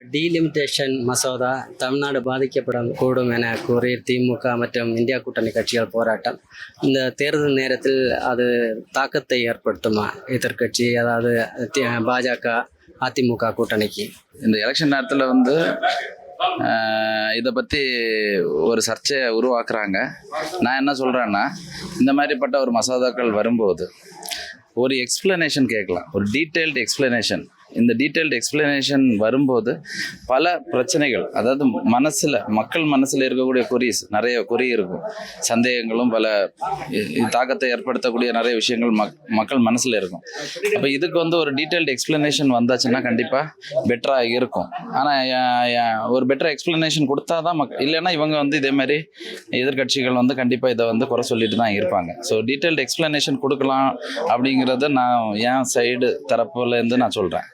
Delimitation மசோதா தமிழ்நாடு பாதிக்கப்படக்கூடும் என கூறி திமுக மற்றும் இந்தியா கூட்டணி கட்சிகள் போராட்டம். இந்த தேர்தல் நேரத்தில் அது தாக்கத்தை ஏற்படுத்துமா எதிர்க்கட்சி, அதாவது பாஜக அதிமுக கூட்டணிக்கு? இந்த எலெக்ஷன் நேரத்தில் இதை பற்றி ஒரு சர்ச்சையை உருவாக்குறாங்க. நான் என்ன சொல்கிறேன்னா, இந்த மாதிரிப்பட்ட ஒரு மசோதாக்கள் வரும்போது ஒரு எக்ஸ்பிளனேஷன் கேட்கலாம், ஒரு டீட்டெயில்டு எக்ஸ்பிளனேஷன். இந்த டீட்டெயில்டு எக்ஸ்பிளனேஷன் வரும்போது பல பிரச்சனைகள், அதாவது மக்கள் மனசில் இருக்கக்கூடிய நிறைய குறி இருக்கும், சந்தேகங்களும் பல தாக்கத்தை ஏற்படுத்தக்கூடிய நிறைய விஷயங்கள் மக்கள் மனசில் இருக்கும். அப்போ இதுக்கு ஒரு டீட்டெயில்டு எக்ஸ்பிளனேஷன் வந்தாச்சுன்னா கண்டிப்பாக பெட்டராக இருக்கும். ஆனால் ஒரு பெட்டர் எக்ஸ்பிளனேஷன் கொடுத்தா தான் இல்லைன்னா இவங்க இதே மாதிரி எதிர்கட்சிகள் கண்டிப்பாக இதை குறை சொல்லிட்டு தான் இருப்பாங்க. ஸோ டீட்டெயில்டு எக்ஸ்பிளனேஷன் கொடுக்கலாம் அப்படிங்கிறத நான் என் சைடு தரப்புலேருந்து நான் சொல்கிறேன்.